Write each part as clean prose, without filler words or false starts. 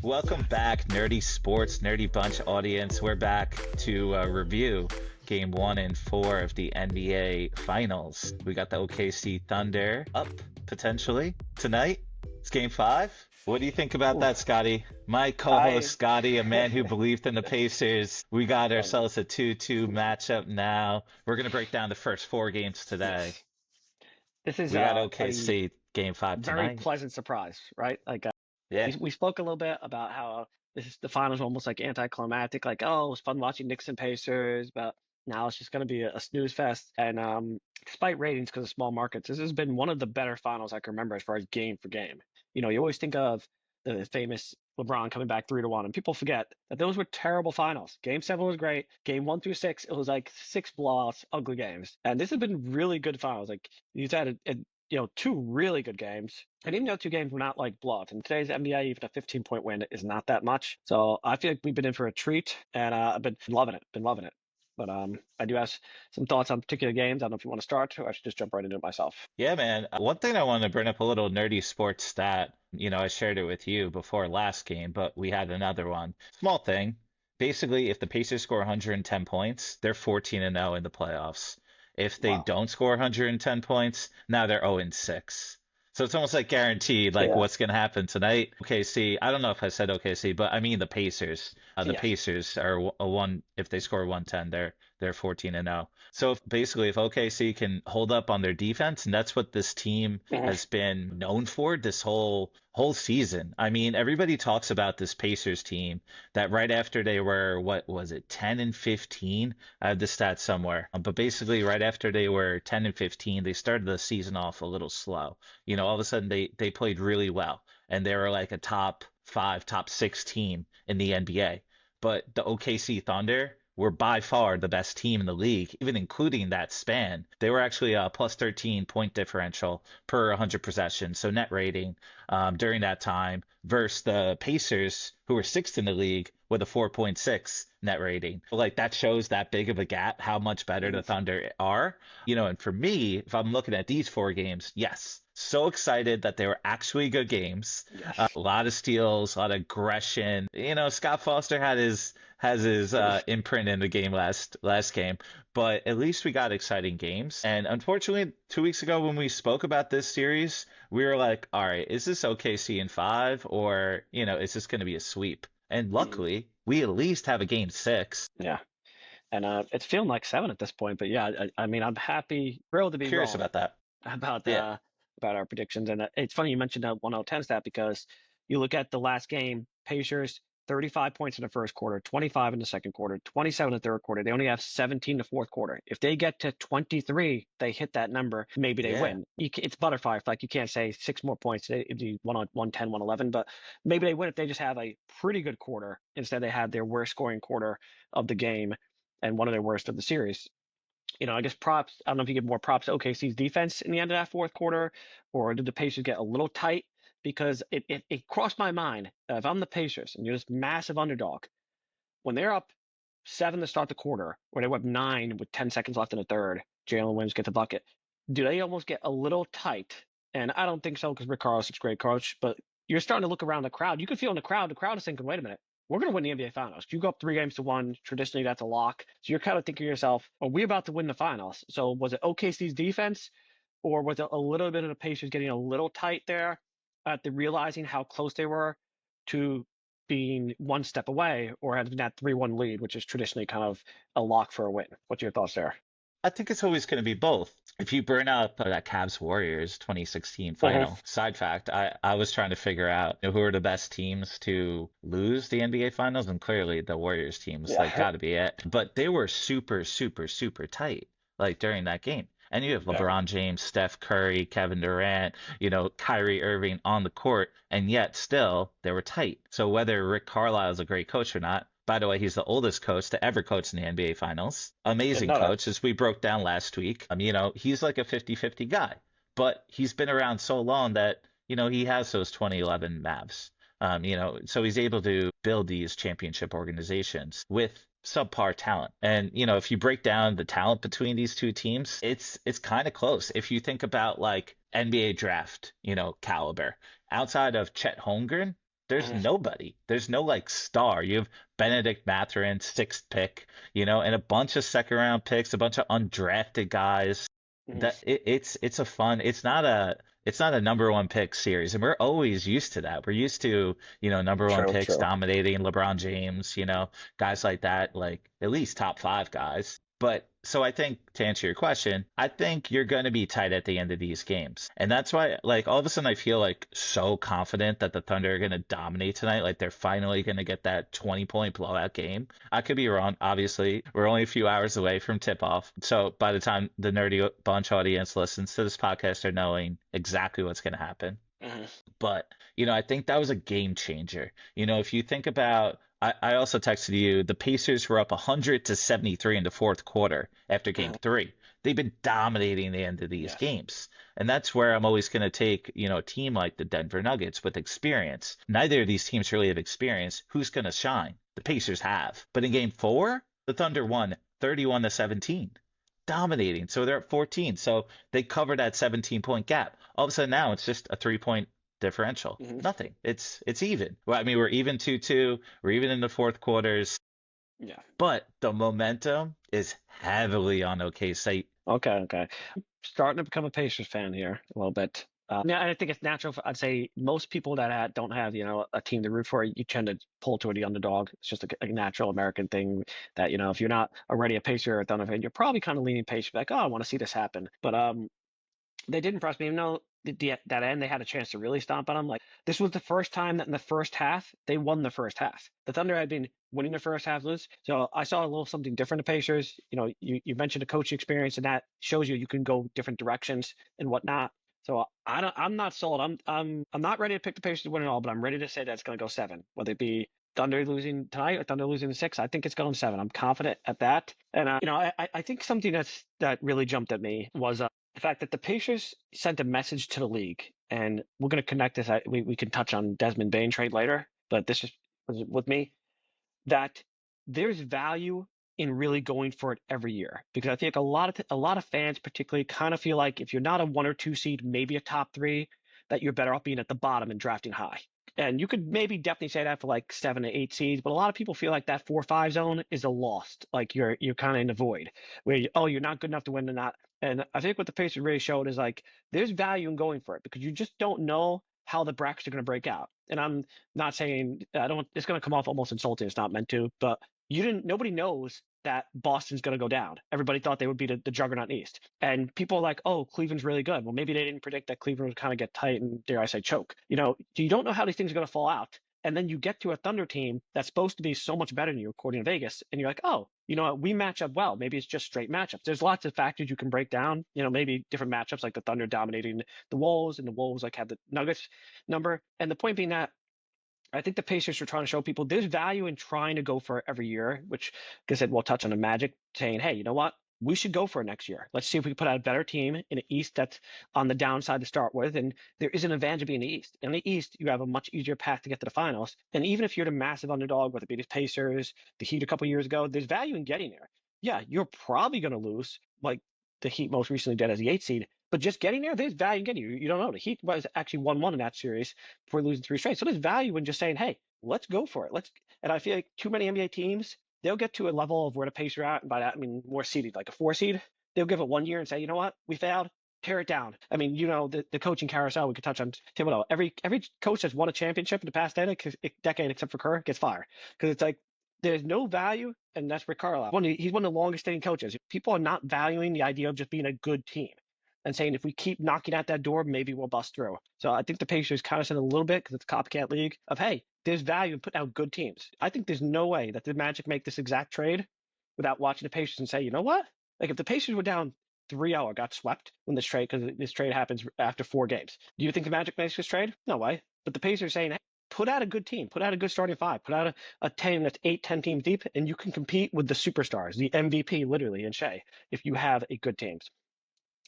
Welcome back, Nerdy Sports, Nerdy Bunch audience. We're back to review Game 1 and 4 of the NBA Finals. We got the OKC Thunder up, potentially, tonight. It's Game 5. What do you think about that, Scotty? My co-host, I Scotty, a man who believed in the Pacers. We got love it. ourselves a 2-2 matchup now. We're going to break down the first four games today. Yes. This is We got a OKC Game 5 very tonight. pleasant surprise, right? Yeah. We spoke a little bit about how the finals were almost like anticlimactic, like, oh, it was fun watching Knicks and Pacers, but now it's just going to be a snooze fest. And despite ratings because of small markets, this has been one of the better finals I can remember as far as game for game. You always think of the famous LeBron coming back 3-1, and people forget that those were terrible finals. Game 7 was great. Game 1 through 6, it was like six blowouts, ugly games. And this has been really good finals. Like you've had two really good games. And even though two games were not like blowouts, in today's NBA, even a 15-point win is not that much. So I feel like we've been in for a treat, and I've been loving it. Been loving it. But I do have some thoughts on particular games. I don't know if you want to start, or I should just jump right into it myself. Yeah, man. One thing I wanted to bring up a little nerdy sports stat. I shared it with you before last game, but we had another one. Small thing. Basically, if the Pacers score 110 points, they're 14 and 0 in the playoffs. If they Wow. don't score 110 points, now they're 0 and 6. So it's almost like guaranteed, like Yeah. what's going to happen tonight. OKC, I don't know if I said OKC, but I mean the Pacers. The Yes. Pacers are a one. If they score 110, they're 14 and 0. So basically, if OKC can hold up on their defense, and that's what this team Mhm. has been known for this whole season. I mean, everybody talks about this Pacers team that right after they were, what was it, 10 and 15? I have the stats somewhere. But basically, right after they were 10 and 15, they started the season off a little slow. All of a sudden they played really well, and they were like a top 5, top 6 team in the NBA. But the OKC Thunder were by far the best team in the league, even including that span. They were actually a plus 13 point differential per 100 possessions, so net rating during that time, versus the Pacers, who were sixth in the league with a 4.6 net rating. Like that shows that big of a gap, how much better the Thunder are. And for me, if I'm looking at these four games, yes, so excited that they were actually good games. A Yes. lot of steals, a lot of aggression. Scott Foster has his imprint in the game last game, but at least we got exciting games. And unfortunately, 2 weeks ago when we spoke about this series, we were like, all right, is this OKC in 5, or is this going to be a sweep? And Mhm. luckily, we at least have a game 6. Yeah. And it's feeling like 7 at this point. But yeah, I mean, I'm happy, thrilled to be Curious wrong about that. about Yeah. uh about our predictions. And it's funny you mentioned that 1-0-10 stat because you look at the last game, Pacers 35 points in the first quarter, 25 in the second quarter, 27 in the third quarter. They only have 17 in the fourth quarter. If they get to 23, they hit that number, maybe they Yeah. win. It's butterfly effect. You can't say 6 more points if you 110, 111, but maybe they win if they just have a pretty good quarter. Instead, they had their worst scoring quarter of the game and one of their worst of the series. I guess props. I don't know if you give more props to OKC's defense in the end of that fourth quarter, or did the Pacers get a little tight? Because it crossed my mind that if I'm the Pacers and you're this massive underdog, when they're up 7 to start the quarter, or they were up 9 with 10 seconds left in the third, Jalen Williams gets the bucket. Do they almost get a little tight? And I don't think so because Rick Carlos is a great coach, but you're starting to look around the crowd. You can feel in the crowd is thinking, wait a minute, we're going to win the NBA Finals. You go up 3 games to 1. Traditionally, that's a lock. So you're kind of thinking to yourself, are we about to win the finals? So was it OKC's defense, or was it a little bit of the Pacers getting a little tight there at the realizing how close they were to being one step away, or having that 3-1 lead, which is traditionally kind of a lock for a win? What's your thoughts there? I think it's always going to be both. If you burn up that Cavs Warriors 2016 final, side fact, I was trying to figure out who are the best teams to lose the NBA Finals, and clearly the Warriors teams, like, Yeah. got to be it. But they were super, super, super tight, like during that game. And you have Very. LeBron James, Steph Curry, Kevin Durant, Kyrie Irving on the court, and yet still they were tight. So whether Rick Carlisle is a great coach or not, by the way, he's the oldest coach to ever coach in the NBA Finals. Didn't Amazing know that. coach, as we broke down last week. He's like a 50-50 guy, but he's been around so long that, he has those 2011 Mavs. So he's able to build these championship organizations with subpar talent. And, if you break down the talent between these two teams, it's kind of close. If you think about like NBA draft, caliber, outside of Chet Holmgren, there's Mhm, nobody. There's no like star. You have Benedict Mathurin, sixth pick, and a bunch of second round picks, a bunch of undrafted guys. mhm. It's a fun. It's not a number one pick series, and we're always used to that. We're used to, number one True, picks true. dominating LeBron James, guys like that, like at least top five guys. But so I think to answer your question, I think you're going to be tight at the end of these games. And that's why, like, all of a sudden I feel like so confident that the Thunder are going to dominate tonight. Like, they're finally going to get that 20-point blowout game. I could be wrong. Obviously, we're only a few hours away from tip off. So by the time the Nerdy Bunch audience listens to this podcast, they're knowing exactly what's going to happen. Mhm, But, I think that was a game changer. If you think about, I also texted you, the Pacers were up 100-73 in the fourth quarter after game mhm. three. They've been dominating the end of these Yes. games. And that's where I'm always going to take, a team like the Denver Nuggets with experience. Neither of these teams really have experience. Who's going to shine? The Pacers have. But in game four, the Thunder won 31-17, dominating. So they're at 14. So they covered that 17-point gap. All of a sudden now it's just a 3-point differential. Mhm. Nothing. It's even. Well, I mean, we're even 2-2. We're even in the fourth quarters, Yeah. but the momentum is heavily on OKC. Okay, okay. Starting to become a Pacers fan here a little bit. Yeah, I think it's natural. I'd say most people that don't have, a team to root for, you tend to pull toward the underdog. It's just a natural American thing that, if you're not already a Pacer or a Thunder fan, you're probably kind of leaning Pacers, like, oh, I want to see this happen. But they did impress me, even though that end they had a chance to really stomp on them. Like this was the first time that in the first half they won the first half. The Thunder had been winning the first half, lose. So I saw a little something different to Pacers. You mentioned the coaching experience, and that shows you can go different directions and whatnot. So I'm not sold. I'm not ready to pick the Pacers to win it all, but I'm ready to say that it's going to go seven, whether it be Thunder losing tonight or Thunder losing the six. I think it's going seven. I'm confident at that. And I think something that really jumped at me was the fact that the Pacers sent a message to the league, and we're going to connect this. We can touch on Desmond Bane trade later, but this is with me that there's value in really going for it every year because I think a lot of fans particularly kind of feel like if you're not a 1 or 2 seed, maybe a top three, that you're better off being at the bottom and drafting high. And you could maybe definitely say that for like 7 to 8 seeds, but a lot of people feel like that 4 or 5 zone is a lost. Like you're kind of in the void where you're not good enough to win or not. And I think what the Pacers really showed is like there's value in going for it because you just don't know how the brackets are going to break out. And I'm not saying I don't. It's going to come off almost insulting. It's not meant to, but you didn't. Nobody knows that Boston's going to go down. Everybody thought they would be the juggernaut East, and people are like, "Oh, Cleveland's really good." Well, maybe they didn't predict that Cleveland would kind of get tight and dare I say choke. You don't know how these things are going to fall out, and then you get to a Thunder team that's supposed to be so much better than you according to Vegas, and you're like, "Oh, we match up well. Maybe it's just straight matchups." There's lots of factors you can break down. Maybe different matchups like the Thunder dominating the Wolves, and the Wolves like have the Nuggets number. And the point being that I think the Pacers are trying to show people there's value in trying to go for it every year, which, like I said, we'll touch on the Magic saying, hey, you know what? We should go for it next year. Let's see if we can put out a better team in the East that's on the downside to start with. And there is an advantage of being in the East. In the East, you have a much easier path to get to the finals. And even if you're the massive underdog, whether it be the Pacers, the Heat a couple years ago, there's value in getting there. Yeah, you're probably going to lose, like the Heat most recently did as the 8th seed. But just getting there, there's value in getting you don't know. The Heat was actually 1-1 in that series before losing 3 straight. So there's value in just saying, hey, let's go for it. And I feel like too many NBA teams, they'll get to a level of where the Pacers are at, and by that I mean more seeded, like a 4 seed. They'll give it 1 year and say, you know what, we failed, tear it down. I mean, the coaching carousel we could touch on Thibodeau. Every coach that's won a championship in the past decade except for Kerr gets fired because it's like there's no value, and that's Rick Carlisle. He's one of the longest standing coaches. People are not valuing the idea of just being a good team and saying if we keep knocking at that door, maybe we'll bust through. So I think the Pacers kind of said a little bit because it's a copycat league of hey, there's value in putting out good teams. I think there's no way that the Magic make this exact trade without watching the Pacers and say, you know what? Like if the Pacers were down 3-0, got swept when this trade because this trade happens after 4 games. Do you think the Magic makes this trade? No way. But the Pacers saying, hey, put out a good team, put out a good starting five, put out a team that's 8, 10 teams deep, and you can compete with the superstars, the MVP literally in Shea, if you have a good teams.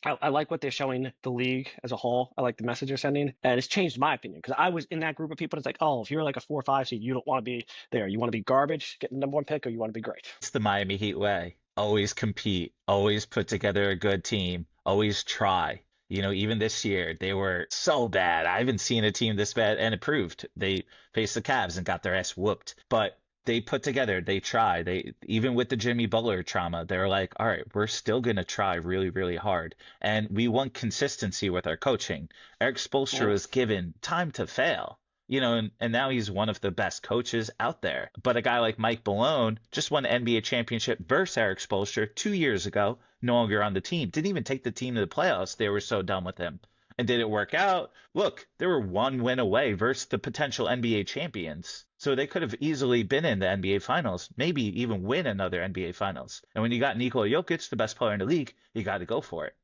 I like what they're showing the league as a whole. I like the message they're sending, and it's changed my opinion because I was in that group of people. It's like, oh, if you're like a 4 or 5 seed, you don't want to be there. You want to be garbage, get the #1 pick, or you want to be great. It's the Miami Heat way. Always compete, always put together a good team, always try. Even this year, they were so bad. I haven't seen a team this bad, and it proved. They faced the Cavs and got their ass whooped. But they put together, they try. They even with the Jimmy Butler trauma, they're like, all right, we're still gonna try really, really hard. And we want consistency with our coaching. Eric Spoelstra Mhm. was given time to fail. And now he's one of the best coaches out there. But a guy like Mike Malone just won an NBA championship versus Eric Spoelstra 2 years ago, no longer on the team. Didn't even take the team to the playoffs. They were so done with him. And did it work out? Look, they were one win away versus the potential NBA champions. So they could have easily been in the NBA Finals, maybe even win another NBA Finals. And when you got Nikola Jokic, the best player in the league, you got to go for it.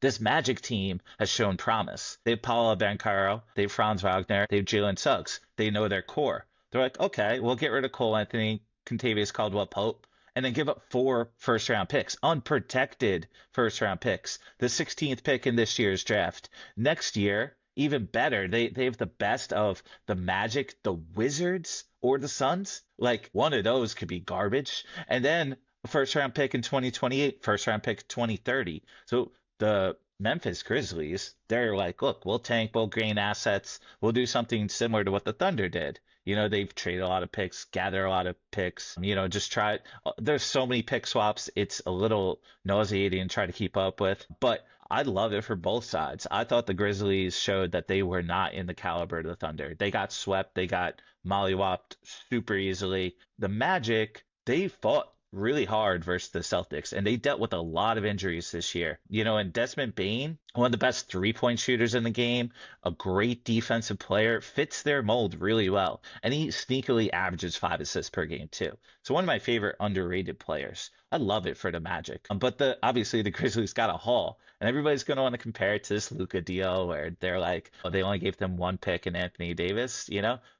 This Magic team has shown promise. They have Paolo Banchero, they have Franz Wagner, they have Jalen Suggs. They know their core. They're like, okay, we'll get rid of Cole Anthony, Contavious Caldwell Pope, and then give up 4 first round picks, unprotected first round picks. The 16th pick in this year's draft. Next year, even better, they have the best of the Magic, the Wizards, or the Suns. Like one of those could be garbage. And then a first round pick in 2028, first round pick 2030. So the Memphis Grizzlies, they're like, look, we'll tank, we'll gain assets, we'll do something similar to what the Thunder did. They've traded a lot of picks, gather a lot of picks, just try it. There's so many pick swaps, it's a little nauseating to try to keep up with, but I love it for both sides. I thought the Grizzlies showed that they were not in the caliber of the Thunder. They got swept, they got mollywopped super easily. The Magic, they fought really hard versus the Celtics, and they dealt with a lot of injuries this year. And Desmond Bane, one of the best 3-point shooters in the game, a great defensive player, fits their mold really well, and he sneakily averages 5 assists per game too. So one of my favorite underrated players. I love it for the Magic. But obviously the Grizzlies got a haul, and everybody's going to want to compare it to this Luka deal where they're like, oh, they only gave them one pick in Anthony Davis.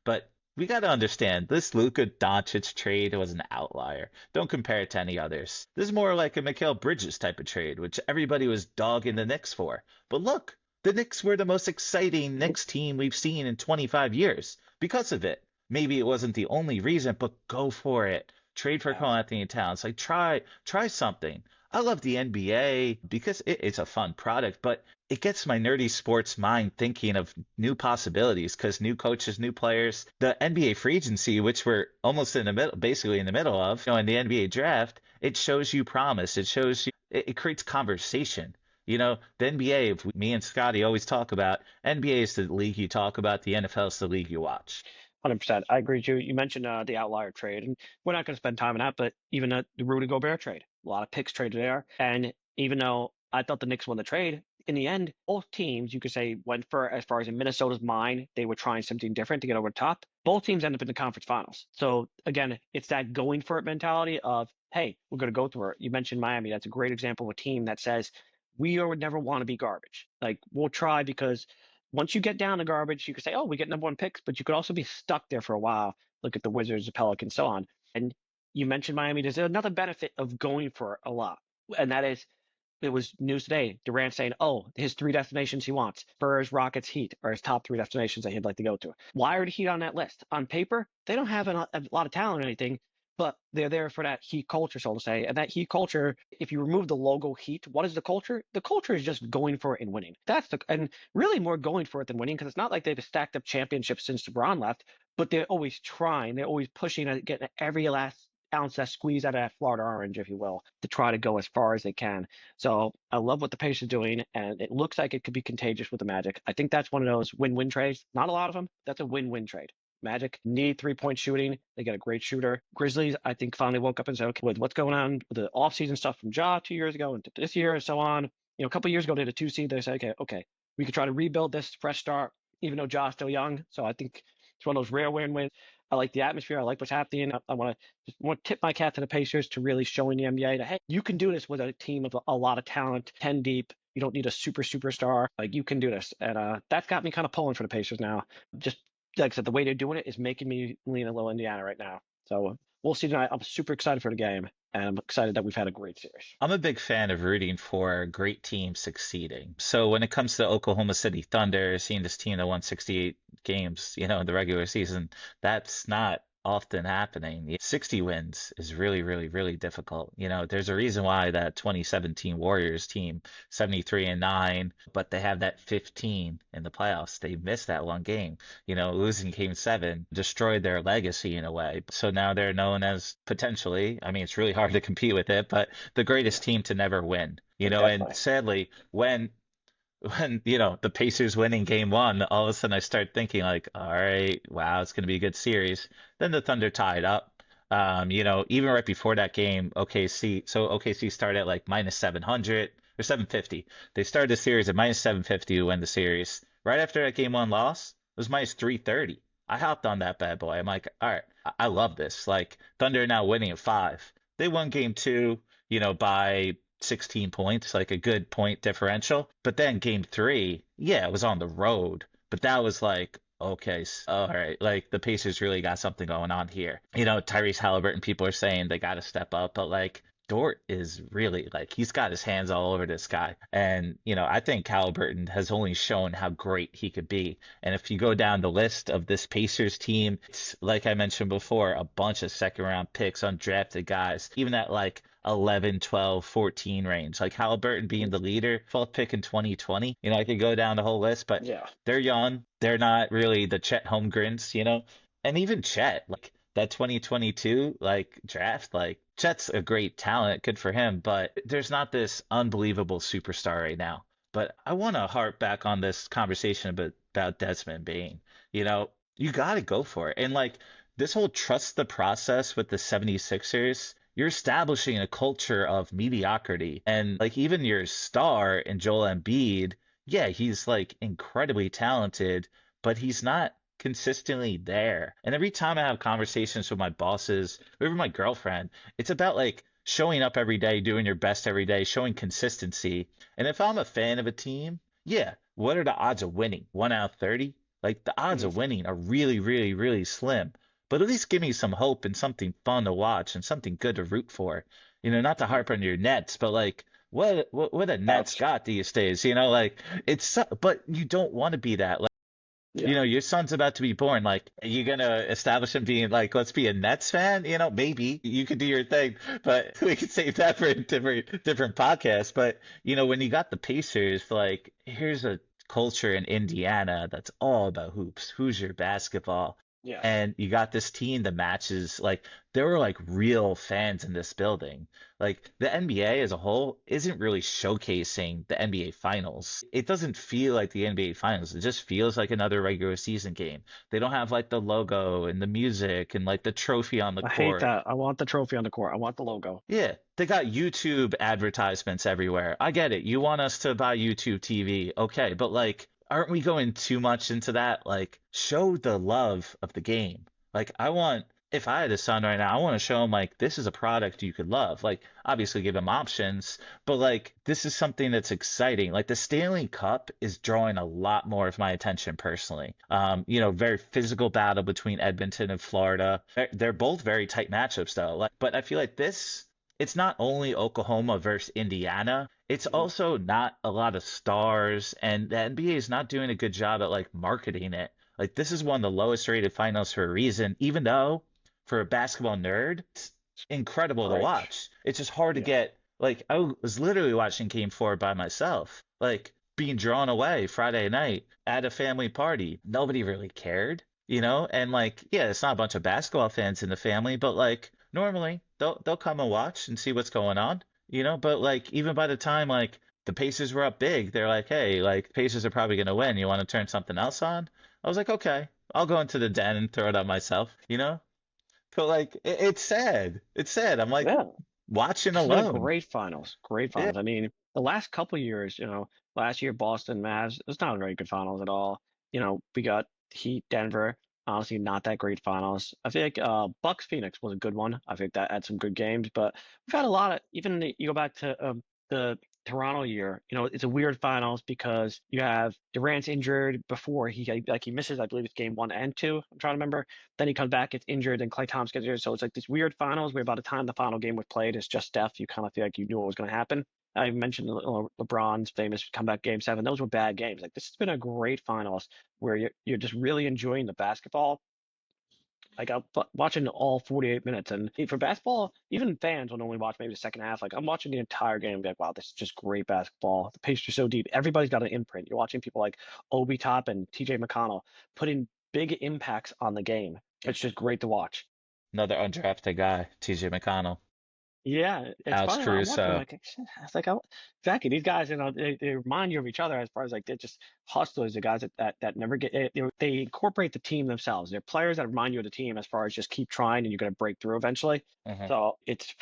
But we got to understand this Luka Doncic trade was an outlier. Don't compare it to any others. This is more like a Mikal Bridges type of trade, which everybody was dogging the Knicks for. But look, the Knicks were the most exciting Knicks team we've seen in 25 years because of it. Maybe it wasn't the only reason, but go for it. Trade for Yeah. Karl Anthony Towns. Like try something. I love the NBA because it's a fun product, but it gets my nerdy sports mind thinking of new possibilities because new coaches, new players, the NBA free agency, which we're almost in the middle, basically in the middle of, in the NBA draft, it shows you promise. It shows you, it creates conversation. The NBA, if me and Scotty always talk about, NBA is the league you talk about, the NFL is the league you watch. 100%. I agree with you. You mentioned the outlier trade, and we're not going to spend time on that, but even the Rudy Gobert trade, a lot of picks traded there. And even though I thought the Knicks won the trade, in the end, both teams, you could say, went for, as far as in Minnesota's mind, they were trying something different to get over the top. Both teams end up in the conference finals. So again, it's that going for it mentality of, hey, we're going to go through it. You mentioned Miami. That's a great example of a team that says, would never want to be garbage. Like, we'll try because once you get down to garbage, you could say, oh, we get number one picks, but you could also be stuck there for a while. Look at the Wizards, the Pelicans, so on. And you mentioned Miami. There's another benefit of going for it a lot, and that is it was news today. Durant saying, oh, his 3 destinations he wants: Spurs, Rockets, Heat are his top 3 destinations that he'd like to go to. Why are the Heat on that list? On paper, they don't have a lot of talent or anything, but they're there for that Heat culture, so to say. And that Heat culture, if you remove the logo Heat, what is the culture? The culture is just going for it and winning. And really more going for it than winning, because it's not like they've stacked up championships since LeBron left, but they're always trying. They're always pushing at getting every last ounce that squeeze out of that Florida orange, if you will, to try to go as far as they can. So I love what the Pacers are doing, and it looks like it could be contagious with the Magic. I think that's one of those win-win trades. Not a lot of them. That's a win-win trade. Magic need 3-point shooting. They get a great shooter. Grizzlies, I think, finally woke up and said, okay, with what's going on with the offseason stuff from Ja 2 years ago and this year and so on. A couple of years ago, they had a 2 seed. They said, okay, we could try to rebuild this fresh start, even though Ja's still young. So I think it's one of those rare win-wins. I like the atmosphere. I like what's happening. I want to tip my cap to the Pacers to really showing the NBA that, hey, you can do this with a team of a lot of talent, 10 deep. You don't need a superstar. Like, you can do this. And that's got me kind of pulling for the Pacers now. Just like I said, the way they're doing it is making me lean a little Indiana right now. So we'll see tonight. I'm super excited for the game, and I'm excited that we've had a great series. I'm a big fan of rooting for great teams succeeding. So when it comes to Oklahoma City Thunder, seeing this team that won 68 games, in the regular season, that's not often happening. 60 wins is really, really, really difficult. There's a reason why that 2017 Warriors team, 73-9, but they have that 15 in the playoffs. They missed that one game. Losing game seven destroyed their legacy in a way. So now they're known as potentially, I mean, it's really hard to compete with it, but the greatest Yeah, team to never win. And definitely. sadly, when the Pacers winning game one, all of a sudden I start thinking like, all right, wow, it's going to be a good series. Then the Thunder tied up. Even right before that game, OKC started at like minus 700 or 750. They started the series at minus 750 to win the series. Right after that game one loss, it was minus 330. I hopped on that bad boy. I'm like, all right, I love this. Like Thunder now winning at five. They won game two, by 16 points, like a good point differential. But then game three, yeah, it was on the road. But that was like, okay, all right, like the Pacers really got something going on here. Tyrese Halliburton, people are saying they got to step up, but like Dort is really like he's got his hands all over this guy. And, I think Halliburton has only shown how great he could be. And if you go down the list of this Pacers team, it's like I mentioned before, a bunch of second round picks, undrafted guys, even at like 11, 12, 14 range. Like Halliburton being the leader, 12th pick in 2020. I could go down the whole list, but Yeah. they're young. They're not really the Chet Holmgrens. And even Chet, like that 2022 like draft, like Chet's a great talent, good for him, but there's not this unbelievable superstar right now. But I want to harp back on this conversation about Desmond Bane. You got to go for it. And like this whole trust the process with the 76ers, you're establishing a culture of mediocrity. And like even your star in Joel Embiid, yeah, he's like incredibly talented, but he's not consistently there. And every time I have conversations with my bosses or even my girlfriend, it's about like showing up every day, doing your best every day, showing consistency. And if I'm a fan of a team, yeah, what are the odds of winning? 1 out of 30? Like the odds of Mhm. winning are really, really, really slim. But at least give me some hope and something fun to watch and something good to root for. Not to Mhm. harp on your Nets, but like what a Nets That's got these days, like but you don't want to be that. Like, yeah. your son's about to be born. Like, are you gonna establish him being like, let's be a Nets fan? Maybe you could do your thing, but we could save that for a different podcast. But when you got the Pacers, like, here's a culture in Indiana that's all about hoops, Hoosier basketball. Yes. And you got this team that matches, like, there were like real fans in this building. Like the NBA as a whole isn't really showcasing the NBA Finals. It doesn't feel like the NBA Finals. It just feels like another regular season game. They don't have like the logo and the music and like the trophy on the I hate court. that. I want the trophy on the court. I want the logo. Yeah, they got YouTube advertisements everywhere. I get it. You want us to buy YouTube TV. Okay, but like, aren't we going too much into that? Like, show the love of the game. Like, if I had a son right now, I want to show him like this is a product you could love. Like, obviously give him options, but like this is something that's exciting. Like the Stanley Cup is drawing a lot more of my attention personally. Very physical battle between Edmonton and Florida. They're both very tight matchups though. Like, but I feel like it's not only Oklahoma versus Indiana, it's Mhm. also not a lot of stars, and the NBA is not doing a good job at like marketing it. Like this is one of the lowest rated finals for a reason, even though for a basketball nerd, it's incredible to Great. watch. It's just hard to Yeah. get like I was literally watching game four by myself, like being drawn away Friday night at a family party. Nobody really cared. And like, yeah, it's not a bunch of basketball fans in the family, but like normally they'll come and watch and see what's going on. But like even by the time like the Pacers were up big, they're like, hey, like Pacers are probably gonna win. You want to turn something else on? I was like, okay, I'll go into the den and throw it on myself. But like it's sad. It's sad. I'm like Yeah. watching This has been a alone. great finals. Great Yeah. finals. I mean, the last couple years, last year Boston Mavs, it's not a very good finals at all. We got Heat, Denver. Honestly, not that great finals. I feel like Bucks Phoenix was a good one. I think that had some good games, but we've had a lot of you go back to the Toronto year. It's a weird finals because you have Durant's injured before he misses. I believe it's game one and two. I'm trying to remember. Then he comes back, gets injured, and Klay Thompson gets injured. So it's like this weird finals where by the time the final game was played, it's just Steph. You kind of feel like you knew what was going to happen. I mentioned LeBron's famous comeback game seven. Those were bad games. Like this has been a great finals where you're just really enjoying the basketball. Like I'm watching all 48 minutes, and for basketball, even fans will only watch maybe the second half. Like I'm watching the entire game, and be like, wow, this is just great basketball. The pace is so deep. Everybody's got an imprint. You're watching people like Obi Top and T.J. McConnell putting big impacts on the game. It's just great to watch. Another undrafted guy, TJ McConnell, Yeah, it's Alex funny when I'm watching. I'm Caruso. like, shit, it's like, exactly. These guys, they remind you of each other as far as like they're just hustlers. The guys that never get. They incorporate the team themselves. They're players that remind you of the team as far as just keep trying and you're gonna break through eventually. Hmm. So it's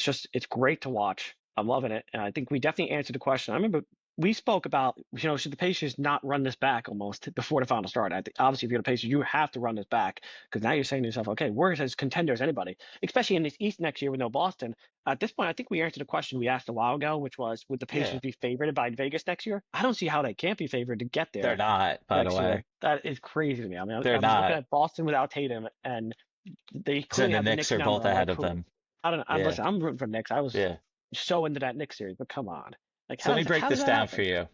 just it's great to watch. I'm loving it, and I think we definitely answered the question. I remember we spoke about should the Pacers not run this back almost before the final start. I think obviously if you're the Pacers, you have to run this back because now you're saying to yourself, okay, we're as contenders as anybody, especially in this East next year with no Boston. At this point, I think we answered a question we asked a while ago, which was, would the Yeah, Pacers be favored by Vegas next year? I don't see how they can't be favored to get they're there not, by the next way. year. That is crazy to me. I mean, They're I'm looking not. at Boston without Tatum, and they And clearly the have the Knicks Knicks are both number. I'm ahead like, of cool. them. I don't know. Yeah, Listen, I'm rooting for Knicks. I was yeah. so into that Knicks series, but come on. Like, So let me break how does this that down for happen? you.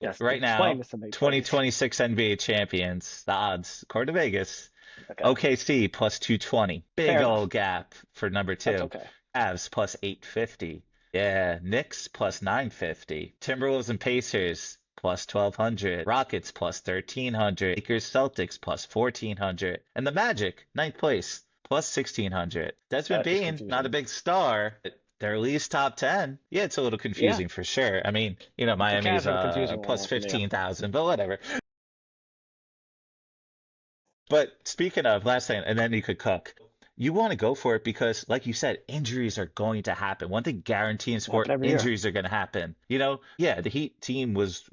Yes, Right explain now, this to me, please. 2026 NBA champions, the odds, according to Vegas, Okay, OKC plus 220. Big fair enough. old gap for number That's two. okay. Avs plus 850. Yeah, Knicks plus 950. Timberwolves and Pacers plus 1200. Rockets plus 1300. Lakers Celtics plus 1400. And the Magic, ninth place, plus 1600. Desmond That is Bane, not a confusing. big star, but they're least top 10. Yeah, it's a little Yeah, confusing for sure. I mean, the Miami's Cavs are the confusing plus one for me. 15,000, but whatever. But speaking of, last thing, and then you could cook. You want to go for it because, like you said, injuries are going to happen. One thing guaranteed in Happen sport, every year. injuries are going to happen. Yeah, the Heat team was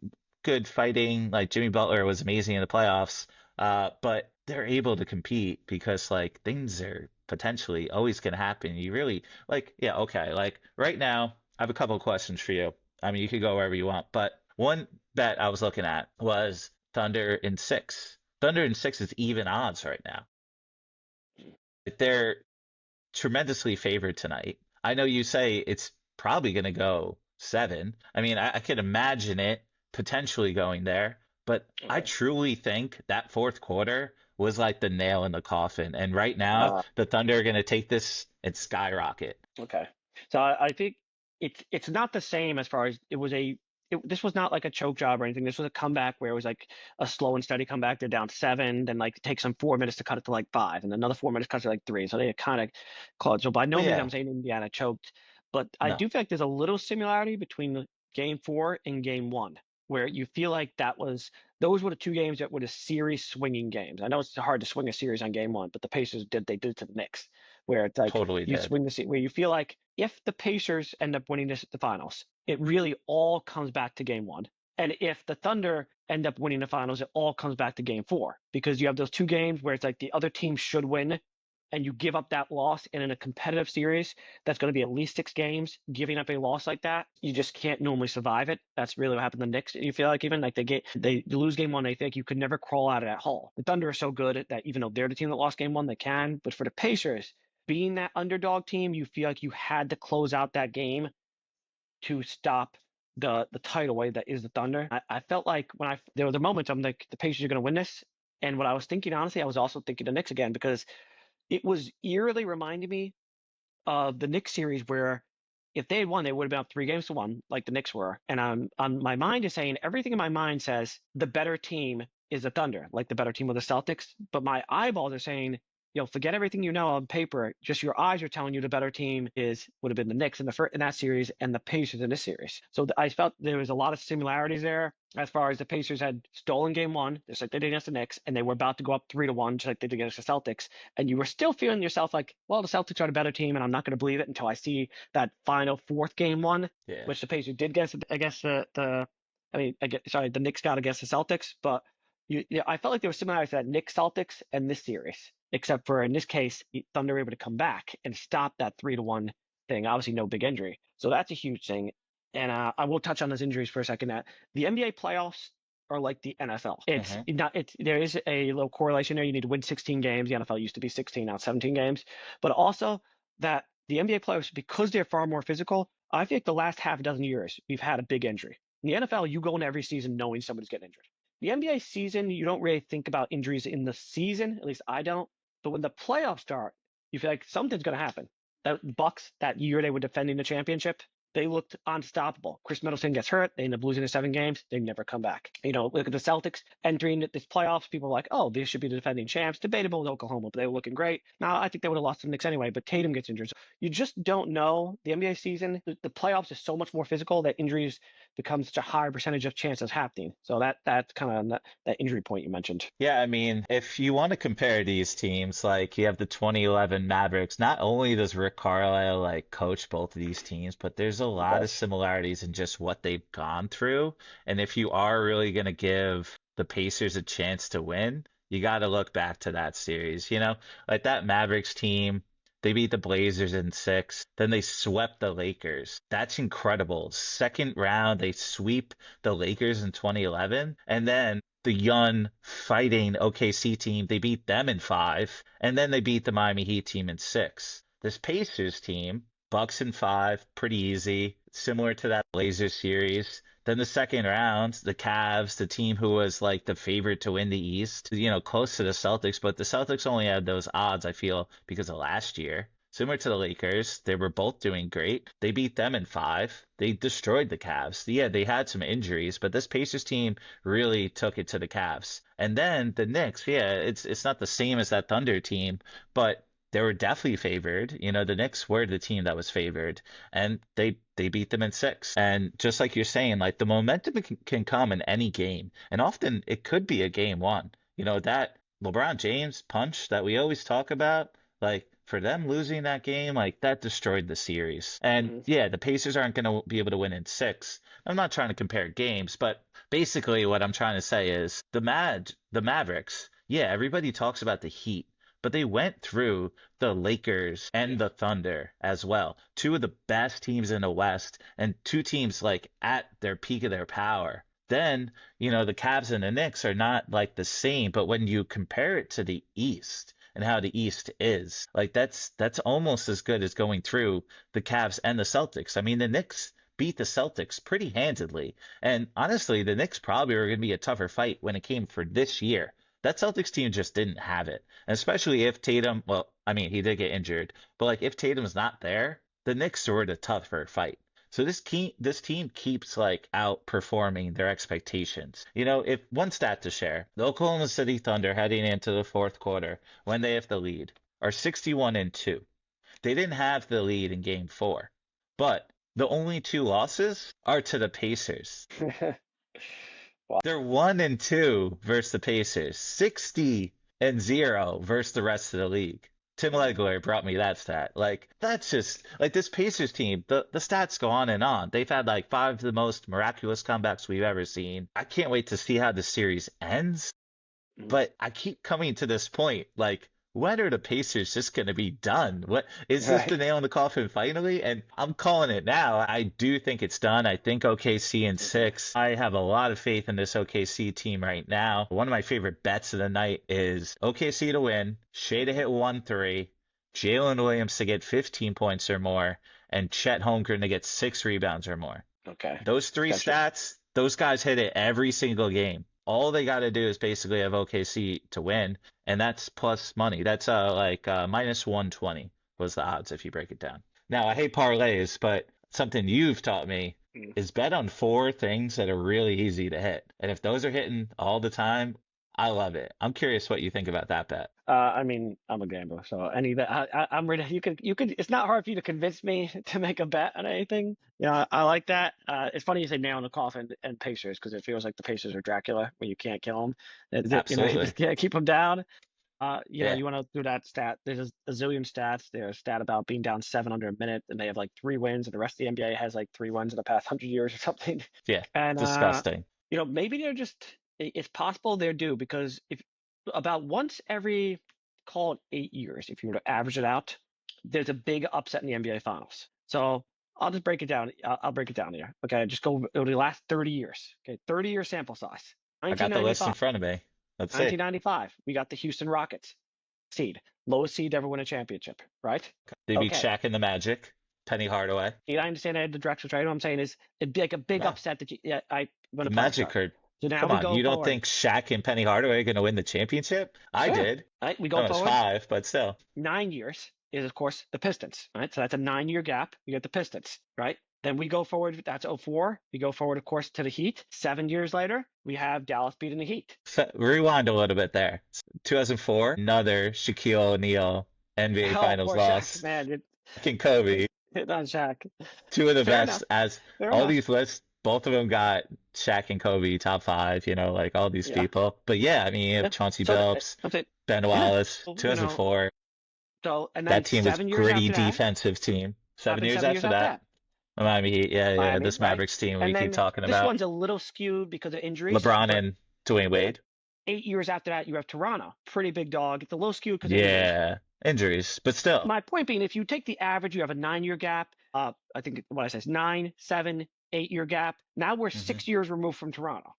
good fighting. Like Jimmy Butler was amazing in the playoffs. But they're able to compete because like things are potentially always going to happen. You really yeah, okay. Like right now, I have a couple of questions for you. I mean, you could go wherever you want, but one bet I was looking at was Thunder in six. Thunder in six is even odds right now. They're tremendously favored tonight. I know you say it's probably going to go seven. I mean, I could imagine it potentially going there, but I Okay. truly think that fourth quarter was like the nail in the coffin. And right now, Uh, the Thunder are going to take this and skyrocket. Okay. So I think it's not the same as far as it was this was not like a choke job or anything. This was a comeback where it was like a slow and steady comeback. They're down seven, then like it takes them 4 minutes to cut it to like five, and another 4 minutes cuts to like three. So they kind of clawed. So by no Well, means yeah, I'm saying Indiana choked, but I no, do feel like there's a little similarity between the game four and game one, where you feel like those were the two games that were the series swinging games. I know it's hard to swing a series on game one, but the Pacers did it to the Knicks, where it's like totally you did. swing where you feel like if the Pacers end up winning the finals, it really all comes back to game one. And if the Thunder end up winning the finals, it all comes back to game four because you have those two games where it's like the other team should win and you give up that loss. And in a competitive series, that's going to be at least 6 games. Giving up a loss like that, you just can't normally survive it. That's really what happened to the Knicks. You feel like even like they lose game one, they think you could never crawl out of that hole. The Thunder are so good that even though they're the team that lost game one, they can. But for the Pacers, being that underdog team, you feel like you had to close out that game to stop the tidal wave that is the Thunder. I felt like there were the moments I'm like the Pacers are going to win this, and what I was thinking honestly, I was also thinking the Knicks again because it was eerily reminding me of the Knicks series where if they had won, they would have been up 3 games to 1, like the Knicks were. And on my mind is saying everything in my mind says the better team is the Thunder, like the better team of the Celtics. But my eyeballs are saying, forget everything you know on paper. Just your eyes are telling you the better team would have been the Knicks in that series and the Pacers in this series. So I felt there was a lot of similarities there as far as the Pacers had stolen game one, just like they did against the Knicks, and they were about to go up 3-1, just like they did against the Celtics. And you were still feeling yourself like, well, the Celtics are the better team, and I'm not going to believe it until I see that final fourth game one, Yeah. which the Pacers did against the Knicks got against the Celtics. But I felt like there was similarities to that Knicks Celtics and this series, except for in this case, Thunder were able to come back and stop that 3-1 thing. Obviously, no big injury, so that's a huge thing. And I will touch on those injuries for a second. That the NBA playoffs are like the NFL. It's Hmm. not. It's there is a little correlation there. You need to win 16 games. The NFL used to be 16, now 17 games. But also that the NBA playoffs, because they're far more physical, I think the last half dozen years we've had a big injury. In the NFL, you go into every season knowing somebody's getting injured. The NBA season, you don't really think about injuries in the season. At least I don't. But when the playoffs start, you feel like something's going to happen. The Bucks, that year they were defending the championship, they looked unstoppable. Chris Middleton gets hurt. They end up losing to 7 games. They never come back. Look at the Celtics entering this playoffs. People were like, oh, they should be the defending champs. Debatable with Oklahoma, but they were looking great. Now, I think they would have lost to the Knicks anyway, but Tatum gets injured. So you just don't know. The NBA season, the playoffs is so much more physical that injuries become such a higher percentage of chances happening. So that's kind of that injury point you mentioned. Yeah, I mean, if you want to compare these teams, like you have the 2011 Mavericks, not only does Rick Carlisle like coach both of these teams, but there's a He lot of does. similarities in just what they've gone through. And if you are really going to give the Pacers a chance to win, you got to look back to that series. Like that Mavericks team, they beat the Blazers in six, then they swept the Lakers. That's incredible. Second round, they sweep the Lakers in 2011, and then the young fighting OKC team, they beat them in five, and then they beat the Miami Heat team in six. This Pacers team, Bucks in five, pretty easy, similar to that Blazers series. Then the second round, the Cavs, the team who was like the favorite to win the East, close to the Celtics, but the Celtics only had those odds, I feel, because of last year. Similar to the Lakers, they were both doing great. They beat them in five. They destroyed the Cavs. Yeah, they had some injuries, but this Pacers team really took it to the Cavs. And then the Knicks, yeah, it's not the same as that Thunder team, but they were definitely favored. The Knicks were the team that was favored, and they beat them in six. And just like you're saying, like the momentum can come in any game, and often it could be a game one. That LeBron James punch that we always talk about, like for them losing that game, like that destroyed the series. And Mm-hmm. yeah, the Pacers aren't going to be able to win in six. I'm not trying to compare games, but basically what I'm trying to say is the Mavericks, yeah, everybody talks about the Heat, but they went through the Lakers and the Thunder as well. Two of the best teams in the West and two teams like at their peak of their power. Then, the Cavs and the Knicks are not like the same, but when you compare it to the East and how the East is, like that's almost as good as going through the Cavs and the Celtics. I mean, the Knicks beat the Celtics pretty handedly. And honestly, the Knicks probably were going to be a tougher fight when it came for this year. That Celtics team just didn't have it. And especially if Tatum, well, I mean, he did get injured, but like if Tatum's not there, the Knicks were a tougher fight. So this team keeps like outperforming their expectations. If one stat to share, the Oklahoma City Thunder heading into the fourth quarter when they have the lead are 61-2. They didn't have the lead in game four, but the only two losses are to the Pacers. Wow. They're 1-2 versus the Pacers, 60-0 versus the rest of the league. Tim Legler brought me that stat. Like, that's just like this Pacers team, the stats go on and on. They've had like five of the most miraculous comebacks we've ever seen. I can't wait to see how the series ends. Mhm. But I keep coming to this point, like, when are the Pacers just going to be done? What is this the Right. nail in the coffin finally? And I'm calling it now. I do think it's done. I think OKC in Mhm. six. I have a lot of faith in this OKC team right now. One of my favorite bets of the night is OKC to win, Shea to hit 1-3, Jalen Williams to get 15 points or more, and Chet Holmgren to get 6 rebounds or more. Okay. Those three Gotcha. stats, those guys hit it every single game. All they got to do is basically have OKC to win, and that's plus money. That's like minus 120 was the odds if you break it down. Now, I hate parlays, but something you've taught me Mm. is bet on four things that are really easy to hit. And if those are hitting all the time, I love it. I'm curious what you think about that bet. I mean, I'm a gambler, so any that I'm ready. You could. It's not hard for you to convince me to make a bet on anything. I like that. It's funny you say nail in the coffin and Pacers because it feels like the Pacers are Dracula when you can't kill them. You Absolutely. just can't keep them down. Yeah. You want to do that stat. There's a zillion stats. There's a stat about being down seven under a minute, and they have like 3 wins, and the rest of the NBA has like 3 wins in the past 100 years or something. Yeah. And Disgusting. maybe they're just. It's possible they're due because if about once every call it 8 years, if you were to average it out, there's a big upset in the NBA Finals. So I'll just break it down. I'll break it down here. Okay, just go over the last 30 years. Okay, 30-year sample size. I got the list in 1995. front of me. Let's see. 1995, we got the Houston Rockets seed, lowest seed to ever win a championship, right? They beat Okay. Shaq and the Magic, Penny Hardaway. I understand I had the directions right. What I'm saying is it'd be like a big No, upset that when the the playoffs Magic start. are So now Come we on, go you don't forward. think Shaq and Penny Hardaway are going to win the championship? I Sure. did. Right? We I go was forward. 5, but still. 9 years is, of course, the Pistons. Right? So that's a 9-year gap. You get the Pistons. Right? Then we go forward. That's '04. We go forward, of course, to the Heat. 7 years later, we have Dallas beating the Heat. Rewind a little bit there. 2004, another Shaquille O'Neal NBA Oh, Finals poor Shaq, loss. man. King Kobe, Hit on Shaq. two of the Fair best. enough. As Fair all enough. these lists, both of them got Shaq and Kobe top 5. Like all these Yeah. people. But yeah, I mean, you have Yeah. Chauncey So Billups, I'm saying, Ben yeah. Wallace, Well, 2004. so and then That team was 7 years gritty after that, defensive team. what Seven happened years 7 years after after that, that? Miami Heat. Yeah, yeah. Miami, This right? Mavericks team we And keep then talking this about. one's a little skewed because of injuries, LeBron but and Dwayne yeah, Wade. 8 years after that, you have Toronto. Pretty big dog. It's a little skewed because of injuries. Yeah, injuries, but still. My point being, if you take the average, you have a 9 year gap. I think what I said is 9, 7, 8 year gap. Now we're Hmm. 6 years removed from Toronto.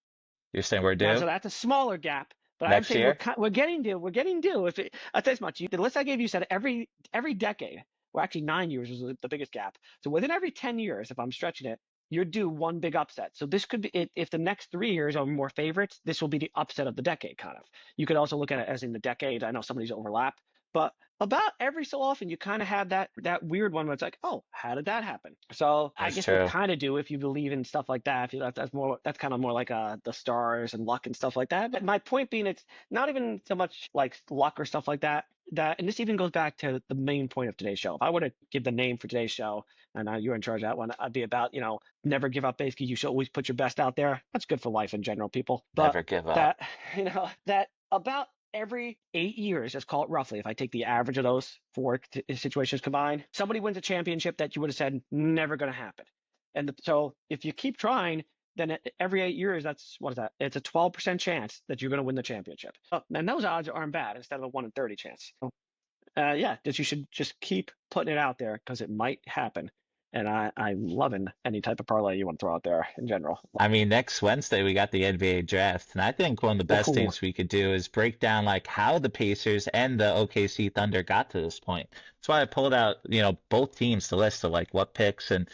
You're saying we're Now, due so that's a smaller gap, but I'm next saying year? we're getting due. We're getting due. If it, I tell you as much, the list I gave you said every decade. Well, actually, 9 years was the biggest gap. So within every 10 years, if I'm stretching it, you're due one big upset. So this could be if the next 3 years are more favorites, this will be the upset of the decade, kind of. You could also look at it as in the decade. I know some of these overlap, but about every so often you kind of have that weird one where it's like, oh, how did that happen? So I That's guess we true. kind of do if you believe in stuff like that. If you, that's kind of more like the stars and luck and stuff like that. But my point being, it's not even so much like luck or stuff like that. And this even goes back to the main point of today's show. If I were to give the name for today's show, and you're in charge of that one, I'd be about never give up. Basically, you should always put your best out there. That's good for life in general, people. But Never give up. that that about every 8 years, let's call it roughly, if I take the average of those four situations combined, somebody wins a championship that you would have said never going to happen. And so if you keep trying, then every 8 years, that's what is that? It's a 12% chance that you're going to win the championship. Oh, and those odds aren't bad instead of a 1 in 30 chance. So, yeah, that you should just keep putting it out there because it might happen. And I'm loving any type of parlay you want to throw out there in general. I mean, next Wednesday we got the NBA draft, and I think one of the best Ooh, things we could do is break down like how the Pacers and the OKC Thunder got to this point. That's why I pulled out, both teams to list of like what picks and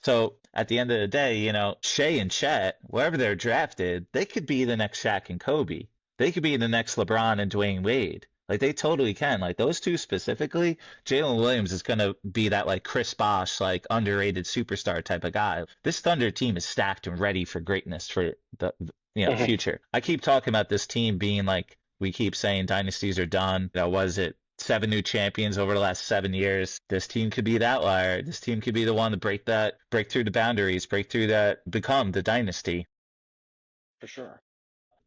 so at the end of the day, Shea and Chet, wherever they're drafted, they could be the next Shaq and Kobe. They could be the next LeBron and Dwayne Wade. Like they totally can. Like those two specifically, Jalen Williams is gonna be that like Chris Bosh, like underrated superstar type of guy. This Thunder team is stacked and ready for greatness for the future. I keep talking about this team being like we keep saying dynasties are done. Was it 7 new champions over the last 7 years? This team could be that outlier. This team could be the one to break through the boundaries, break through that, become the dynasty. for sure.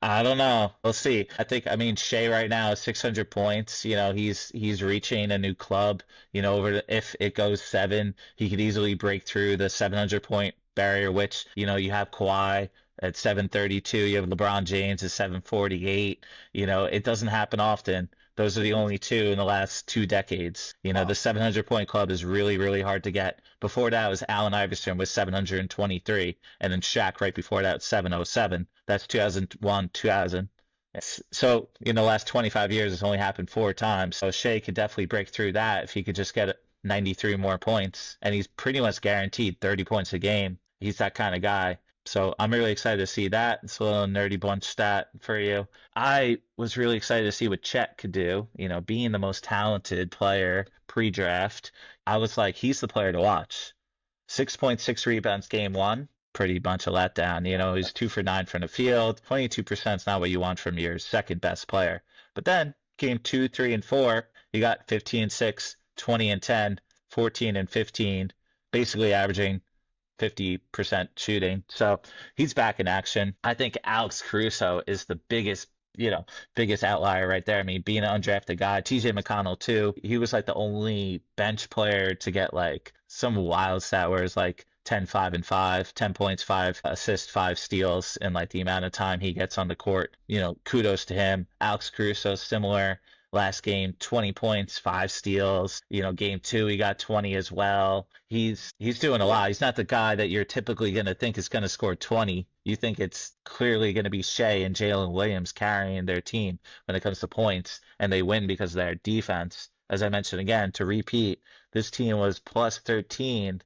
I don't know. We'll see. I mean, Shea right now is 600 points. He's reaching a new club. If it goes 7, he could easily break through the 700 point barrier, which, you have Kawhi at 732. You have LeBron James at 748. It doesn't happen often. Those are the only two in the last 2 decades. The Wow. 700 point club is really, really hard to get. Before that was Allen Iverson with 723, and then Shaq right before that 707. That's 2001, 2000. So in the last 25 years, it's only happened 4 times. So Shea could definitely break through that if he could just get 93 more points, and he's pretty much guaranteed 30 points a game. He's that kind of guy. So I'm really excited to see that. It's a little nerdy bunch stat for you. I was really excited to see what Chet could do. Being the most talented player pre-draft, I was like, he's the player to watch. 6.6 rebounds game 1, pretty bunch of letdown. He's 2 for 9 from the field. 22% is not what you want from your second best player. But then game 2, 3, and 4, you got 15 and 6, 20 and 10, 14 and 15, basically averaging 50% shooting. So he's back in action. I think Alex Caruso is the biggest outlier right there. I mean, being an undrafted guy, TJ McConnell too. He was like the only bench player to get like some wild stat where it's like 10, 5, and 5, 10 points, 5 assists, 5 steals in like the amount of time he gets on the court. Kudos to him. Alex Caruso, similar. Last game, 20 points, 5 steals. Game 2, he got 20 as well. He's doing a lot. He's not the guy that you're typically going to think is going to score 20. You think it's clearly going to be Shea and Jalen Williams carrying their team when it comes to points, and they win because of their defense. As I mentioned again, to repeat, this team was plus 13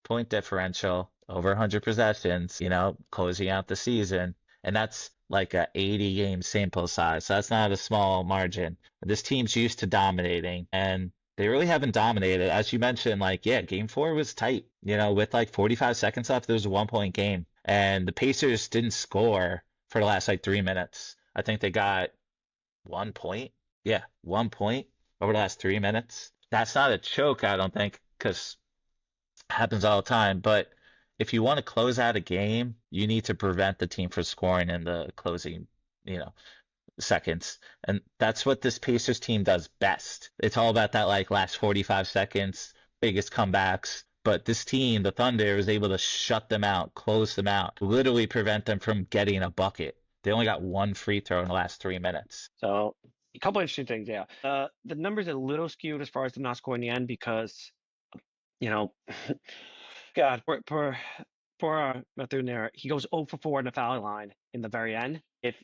point differential, over 100 possessions, closing out the season. and that's like a 80 game sample size. So that's not a small margin. This team's used to dominating, and they really haven't dominated. As you mentioned, like, yeah, game four was tight. With like 45 seconds left, there was a 1 point game, and the Pacers didn't score for the last like 3 minutes. I think they got 1 point. Yeah, 1 point over the last 3 minutes. That's not a choke, I don't think, because it happens all the time. But if you want to close out a game, you need to prevent the team from scoring in the closing, you know, seconds. And that's what this Pacers team does best. It's all about that like last 45 seconds, biggest comebacks. But this team, the Thunder, was able to shut them out, close them out, literally prevent them from getting a bucket. They only got one free throw in the last 3 minutes. So a couple interesting things, yeah. The numbers are a little skewed as far as them not scoring in the end because, you know, God, poor Mathurin there. He goes 0 for 4 in the foul line in the very end. If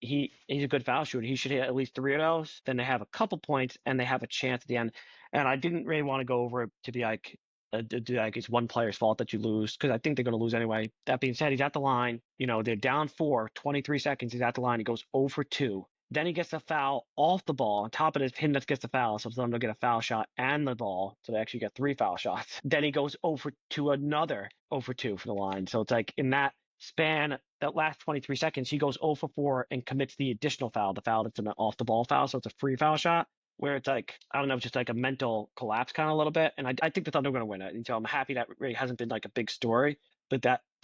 he's a good foul shooter, he should hit at least 3 of those. Then they have a couple points and they have a chance at the end. And I didn't really want to go over it to be like it's one player's fault that you lose because I think they're going to lose anyway. That being said, he's at the line. They're down 4, 23 seconds. He's at the line. He goes 0 for 2. Then he gets a foul off the ball. On top of it, him that gets the foul, so them to get a foul shot and the ball, so they actually get 3 foul shots. Then he goes over to another 0 for 2 for the line. So it's like in that span, that last 23 seconds, he goes 0 for 4 and commits the additional foul, the foul that's an off the ball foul, so it's a free foul shot. Where it's like, I don't know, just like a mental collapse kind of a little bit. And I think the Thunder are going to win it. And so I'm happy that really hasn't been like a big story, but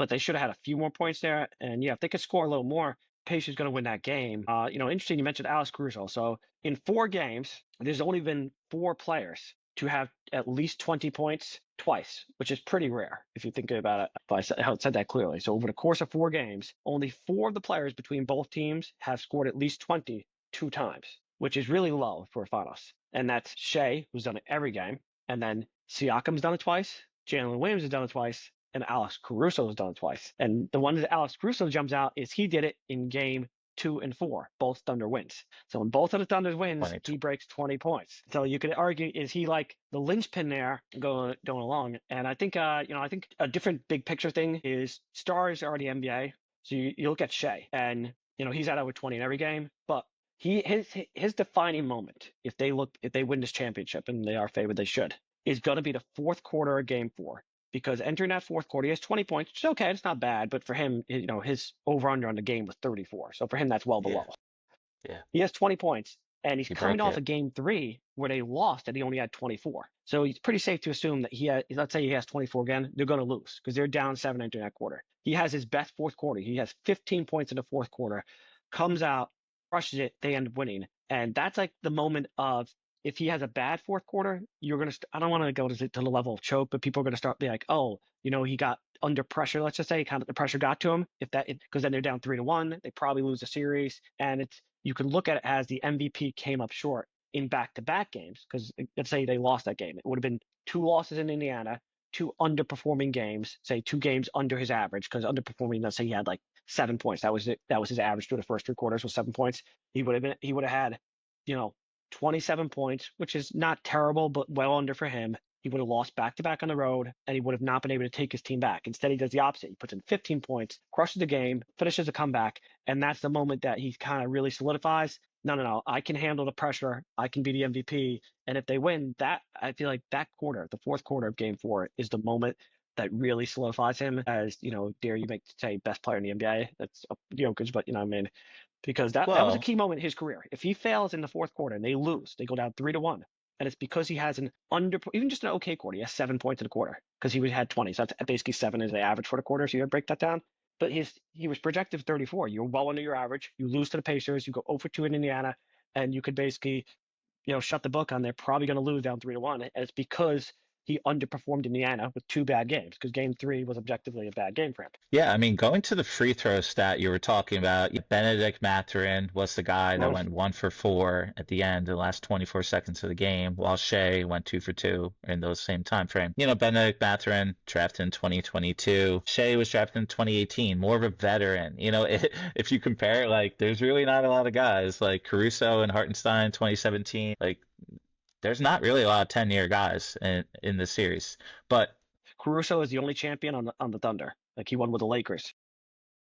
they should have had a few more points there. And yeah, if they could score a little more, Pacers going to win that game. Interesting, you mentioned Alex Caruso. So in 4 games, there's only been 4 players to have at least 20 points twice, which is pretty rare if you think about it. If I said that clearly. So over the course of 4 games, only 4 of the players between both teams have scored at least 20 2 times, which is really low for a finals. And that's Shea, who's done it every game. And then Siakam's done it twice. Jalen Williams has done it twice. And Alex Caruso has done it twice. And the one that Alex Caruso jumps out is he did it in game 2 and 4, both Thunder wins. So in both of the Thunder's wins, he breaks 20 points. So you could argue, is he like the linchpin there going along? And I think, I think a different big picture thing is stars are the NBA. So you look at Shea, and he's at over 20 in every game, but his defining moment, if they win this championship, and they are favored, they should, is going to be the fourth quarter of game 4. Because entering that fourth quarter, he has 20 points, which is okay, it's not bad, but for him, his over-under on the game was 34. So for him, that's well below. Yeah. He has 20 points, and he's coming off of game 3 where they lost and he only had 24. So he's pretty safe to assume that let's say he has 24 again, they're going to lose because they're down 7 entering that quarter. He has his best fourth quarter. He has 15 points in the fourth quarter, comes out, crushes it, they end up winning. And that's like the moment of, if he has a bad fourth quarter, you're going to, I don't want to go to the level of choke, but people are going to start being like, oh, he got under pressure. Let's just say kind of the pressure got to him, because then they're down 3-1, they probably lose the series. And you can look at it as the MVP came up short in back-to-back games. Because let's say they lost that game. It would have been 2 losses in Indiana, 2 underperforming games, say 2 games under his average, because underperforming, let's say he had like 7 points. That was it. That was his average through the first 3 quarters was 7 points. He would have had, 27 points, which is not terrible, but well under for him. He would have lost back-to-back on the road, and he would have not been able to take his team back. Instead, he does the opposite. He puts in 15 points, crushes the game, finishes a comeback, and that's the moment that he kind of really solidifies, no, I can handle the pressure. I can be the MVP. And if they win, I feel like that quarter, the fourth quarter of game 4, is the moment that really solidifies him as, dare you say best player in the NBA. That's, Jokic, but, I mean, because that was a key moment in his career. If he fails in the fourth quarter and they lose, they go down 3-1. And it's because he has even just an okay quarter. He has 7 points in a quarter because he had 20. So that's basically 7 is the average for the quarter. So you break that down. But he was projected 34. You're well under your average. You lose to the Pacers. You go 0 for 2 in Indiana, and you could basically, shut the book on they're probably going to lose down 3-1. And it's because he underperformed Indiana with 2 bad games, because game 3 was objectively a bad game for him. Yeah, I mean, going to the free throw stat you were talking about, Benedict Mathurin was the guy that went 1 for 4 at the end, the last 24 seconds of the game, while Shea went 2 for 2 in those same time frame. Benedict Mathurin drafted in 2022. Shea was drafted in 2018, more of a veteran. If you compare, like, there's really not a lot of guys like Caruso and Hartenstein 2017. Like, there's not really a lot of 10-year guys in this series. But Caruso is the only champion on the Thunder. Like, he won with the Lakers.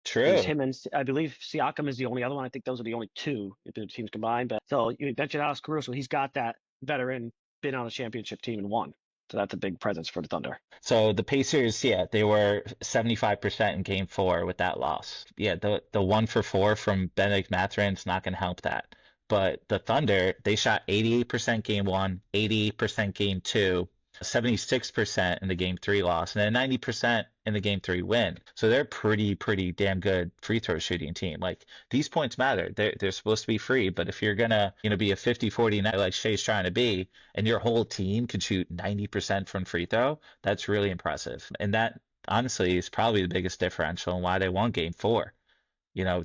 There's True. him and I believe Siakam is the only other one. I think those are the only two if the teams combined. But so you mentioned Alex Caruso. He's got that veteran, been on a championship team and won. So that's a big presence for the Thunder. So the Pacers, yeah, they were 75% in game four with that loss. Yeah, the 1 for 4 from Benedict Mathurin's not going to help that. But the Thunder, they shot 88% game one, 88% game two, 76% in the game three loss, and then 90% in the game three win. So they're pretty damn good free throw shooting team. Like these points matter. They're supposed to be free, but if you're gonna, be a 50-40 night like Shea's trying to be, and your whole team can shoot 90% from free throw, that's really impressive. And that honestly is probably the biggest differential in why they won game four.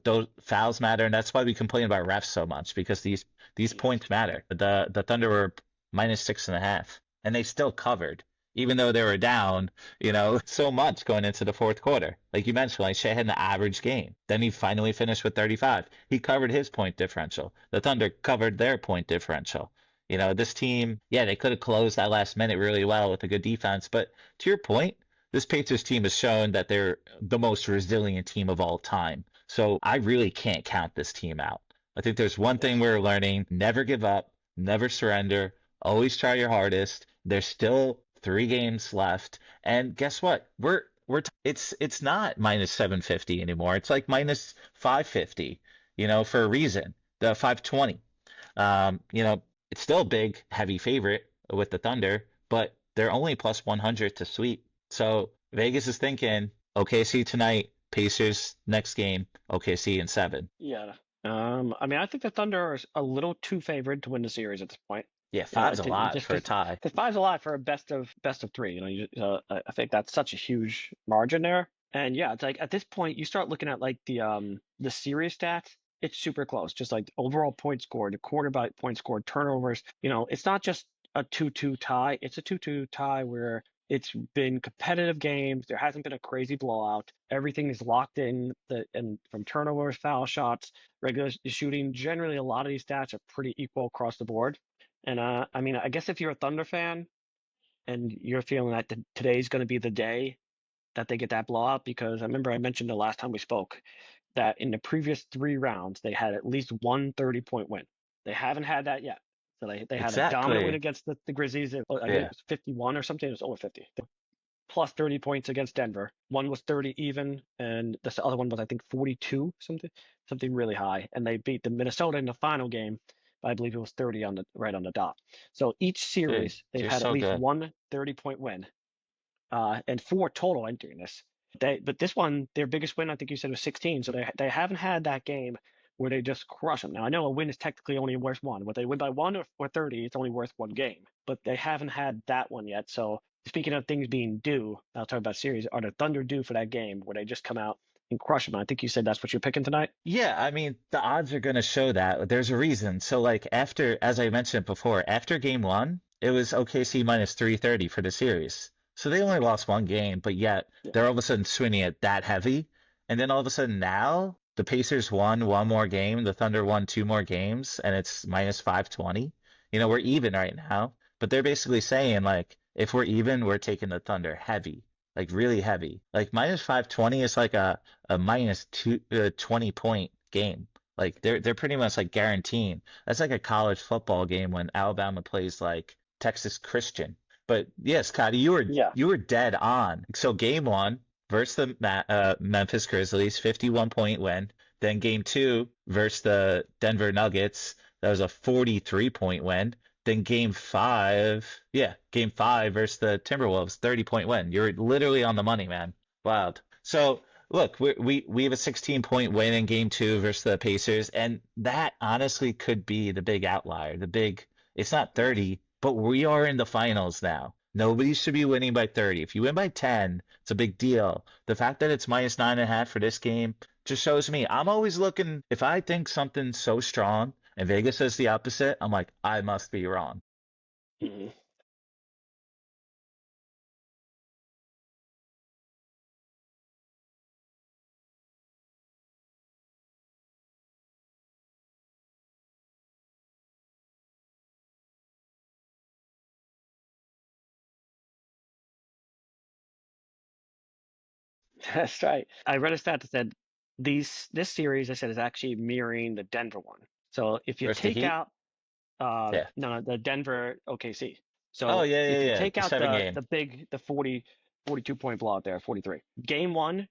Those fouls matter, and that's why we complain about refs so much because these points matter. The Thunder were -6.5, and they still covered, even though they were down, so much going into the fourth quarter. Like you mentioned, like Shea had an average game. Then he finally finished with 35. He covered his point differential. The Thunder covered their point differential. This team, yeah, they could have closed that last minute really well with a good defense, but to your point, this Pacers team has shown that they're the most resilient team of all time. So I really can't count this team out. I think there's one Yeah. thing we're learning: never give up, never surrender, always try your hardest. There's still 3 games left, and guess what? It's not -750 anymore. It's like -550, for a reason. The 520. It's still a big, heavy favorite with the Thunder, but they're only +100 to sweep. So Vegas is thinking OKC tonight, Pacers next game, OKC in seven. Yeah. I mean, I think the Thunder are a little too favored to win the series at this point. Yeah, You know, five's a lot just for a tie. because five's a lot for a best of three. I think that's such a huge margin there. And yeah, it's like at this point you start looking at like the series stats. It's super close. Just like overall points scored, the quarter by point scored, turnovers. It's not just a 2-2 tie. It's a 2-2 tie where it's been competitive games. There hasn't been a crazy blowout. Everything is locked in. And from turnovers, foul shots, regular shooting. Generally, a lot of these stats are pretty equal across the board. And I mean, I guess if you're a Thunder fan and you're feeling that today's going to be the day that they get that blowout, because I remember I mentioned the last time we spoke that in the previous 3 rounds they had at least one 30-point win. They haven't had that yet. So they had a dominant win Exactly. against the Grizzlies. I think it Yeah. was 51 or something. It was over 50. Plus 30 points against Denver. One was 30 even, and the other one was I think 42, something really high. And they beat the Minnesota in the final game. I believe it was 30 on the right on the dot. So each Dude, series they've you're had at so least good. one 30-point win, and 4 total entering this. But this one, their biggest win, I think you said was 16. So they haven't had that game where they just crush them. Now I know a win is technically only worth one. Whether they win by 1 or 30, it's only worth one game. But they haven't had that one yet. So speaking of things being due, I'll talk about series. Are the Thunder due for that game where they just come out and crush them? I think you said that's what you're picking tonight. Yeah, I mean, the odds are going to show that. There's a reason. So, like, as I mentioned before, after game one, it was OKC -330 for the series. So they only lost one game, but yet Yeah. they're all of a sudden swinging it that heavy. And then all of a sudden now, the Pacers won one more game, the Thunder won two more games, and it's -520. We're even right now. But they're basically saying, like, if we're even, we're taking the Thunder heavy, like really heavy. Like -520 is like a -20 point game. Like they're pretty much like guaranteeing. That's like a college football game when Alabama plays like Texas Christian. But yes, Scotty, you were Yeah. you were dead on. So game one versus the Memphis Grizzlies, 51-point win. Then game two versus the Denver Nuggets, that was a 43-point win. Then game five versus the Timberwolves, 30-point win. You're literally on the money, man. Wild. So look, we have a 16-point win in game two versus the Pacers, and that honestly could be the big outlier. It's not Yeah. 30, but we are in the finals now. Nobody should be winning by 30. If you win by 10, it's a big deal. The fact that it's -9.5 for this game just shows me I'm always looking, if I think something's so strong and Vegas says the opposite, I'm like, I must be wrong. Mhm. That's right. I read a stat that said this series I said is actually mirroring the Denver one. So if you Versus the take Heat? out Yeah. no, the Denver OKC. Oh, So yeah, if yeah, you yeah. take The out seven game. the big the 42 point blowout there, 43. Game 1,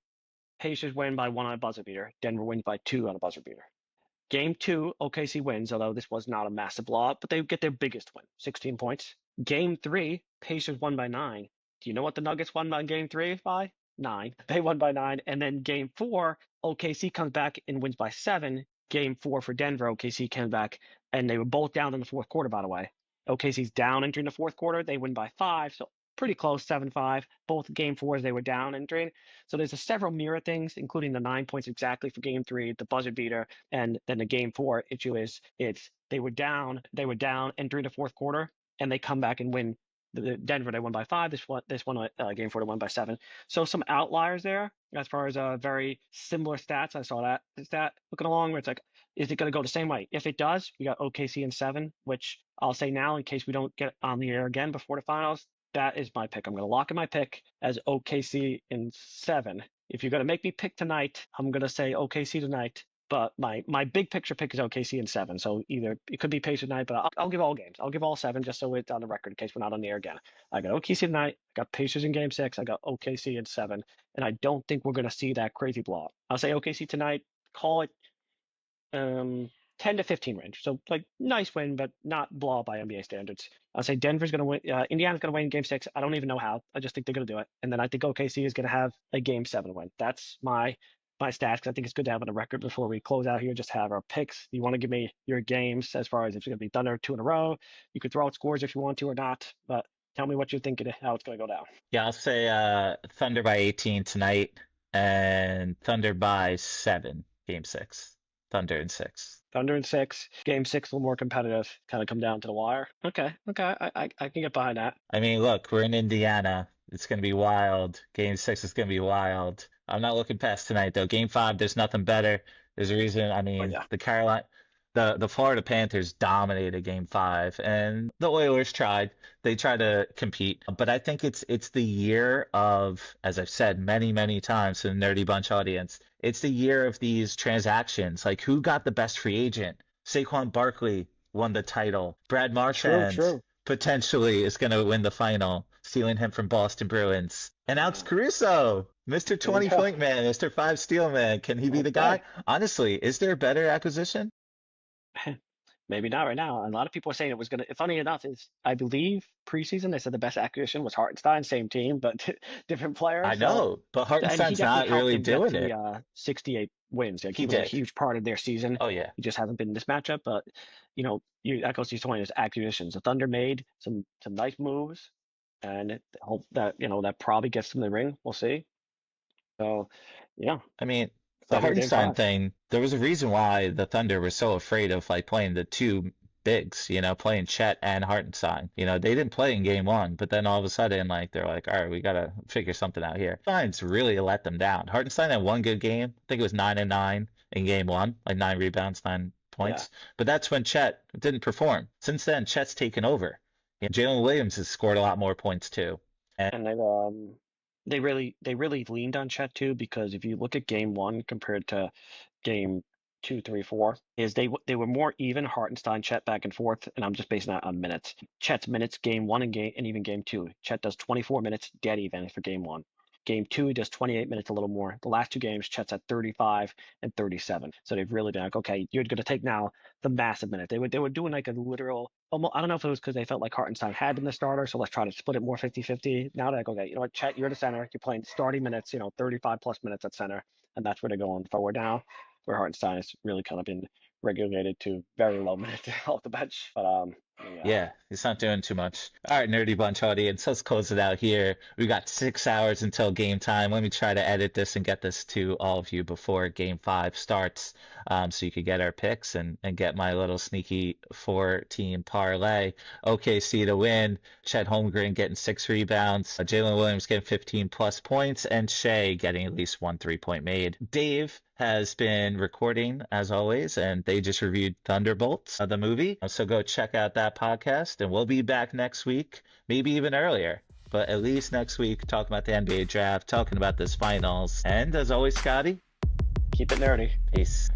Pacers win by 1 on a buzzer beater. Denver wins by 2 on a buzzer beater. Game 2, OKC wins, although this was not a massive blowout, but they get their biggest win, 16 points. Game 3, Pacers won by 9. Do you know what the Nuggets won by Game 3 by? 9. They won by 9. And then Game 4, OKC comes back and wins by 7. Game 4 for Denver, OKC came back, and they were both down in the fourth quarter, by the way. OKC's down entering the fourth quarter. They win by 5, so pretty close, 7-5. Both Game 4s, they were down entering. So there's several mirror things, including the 9 points exactly for Game 3, the buzzer beater, and then the Game 4 issue is they were down entering the fourth quarter, and they come back and win. The Denver, they won by 5. This one Game 4 they won by 7. So some outliers there as far as very similar stats. I saw that stat looking along where it's like, is it going to go the same way? If it does, we got OKC in 7, which I'll say now in case we don't get on the air again before the finals. That is my pick. I'm going to lock in my pick as OKC in 7. If you're going to make me pick tonight, I'm going to say OKC tonight. But my big picture pick is OKC in 7. So either it could be Pacers tonight, but I'll give all games. I'll give all 7 just so it's on the record in case we're not on the air again. I got OKC tonight. I got Pacers in Game 6. I got OKC in 7. And I don't think we're going to see that crazy blowout. I'll say OKC tonight. Call it 10 to 15 range. So like nice win, but not blowout by NBA standards. I'll say Denver's going to win. Indiana's going to win in Game 6. I don't even know how. I just think they're going to do it. And then I think OKC is going to have a Game 7 win. That's my stats, because I think it's good to have on the record before we close out here. Just have our picks. You want to give me your games as far as if it's going to be Thunder 2 in a row. You could throw out scores if you want to or not, but tell me what you're thinking, how it's going to go down. Yeah, I'll say Thunder by 18 tonight and Thunder by 7, game 6. Thunder in 6. Thunder in 6, Game 6 a little more competitive, kind of come down to the wire. Okay, I can get behind that. I mean, look, we're in Indiana. It's going to be wild. Game 6 is going to be wild. I'm not looking past tonight, though. Game 5, there's nothing better. There's a reason. I But mean, yeah, the Florida Panthers dominated Game 5, and the Oilers tried. They tried to compete, but I think it's the year of, as I've said many, many times to the Nerdy Bunch audience, it's the year of these transactions. Like, who got the best free agent? Saquon Barkley won the title. Brad Marchand true. potentially is going to win the final, stealing him from Boston Bruins. And Alex Caruso, Mr. There you 20 go. point man, Mr. 5 steal man. Can he be the guy? Okay. Honestly, is there a better acquisition? Maybe not right now. And a lot of people are saying it was going to, funny enough, is I believe preseason they said the best acquisition was Hartenstein, same team, but different player. I So, know, but and he Hartenstein's definitely not helped really them get doing to it. the 68 wins. Like He he was a did. huge part of their season. Oh yeah. He just hasn't been in this matchup. But that goes to your point is acquisitions. The Thunder made some nice moves, and hope that that probably gets them the ring. We'll see. So, yeah, I mean, the excited for Game Hartenstein 5. thing, there was a reason why the Thunder were so afraid of like playing the two bigs, playing Chet and Hartenstein. They didn't play in game 1, but then all of a sudden, like they're like, all right, we gotta figure something out here. Hartenstein's really let them down. Hartenstein had one good game. I think it was 9 and 9 in game 1, like 9 rebounds, 9 Yeah, points. But that's when Chet didn't perform. Since then, Chet's taken over. Jalen Williams has scored a lot more points too. And and they really leaned on Chet too, because if you look at Game 1 compared to Game 2, 3, 4, is they were more even. Hartenstein, Chet back and forth, and I'm just basing that on minutes. Chet's minutes Game 1 and even Game 2. Chet does 24 minutes dead even for Game 1. Game 2 he does 28 minutes, a little more. The last 2 games, Chet's at 35 and 37. So they've really been like, okay, you're going to take now the massive minute. They were doing like a literal. Almost, I don't know if it was because they felt like Hartenstein had been the starter, so let's try to split it more 50-50. Now they're like, okay, you know what, Chet, you're the center. You're playing starting minutes, 35 plus minutes at center, and that's where they're going forward now. Where Hartenstein has really kind of been regulated to very low minutes off the bench. But yeah, yeah, he's not doing too much. All right, Nerdy Bunch audience, let's close it out here. We got 6 hours until game time. Let me try to edit this and get this to all of you before game 5 starts, so you could get our picks and get my little sneaky 4-team parlay. OKC to win, Chet Holmgren getting 6 rebounds, Jalen Williams getting 15 plus points, and Shea getting at least 1 3-point made. Dave has been recording as always, and they just reviewed Thunderbolts, the movie. So go check out that podcast, and we'll be back next week, maybe even earlier, but at least next week, talking about the NBA draft, talking about this finals. And as always, Scotty, Keep it nerdy. Peace.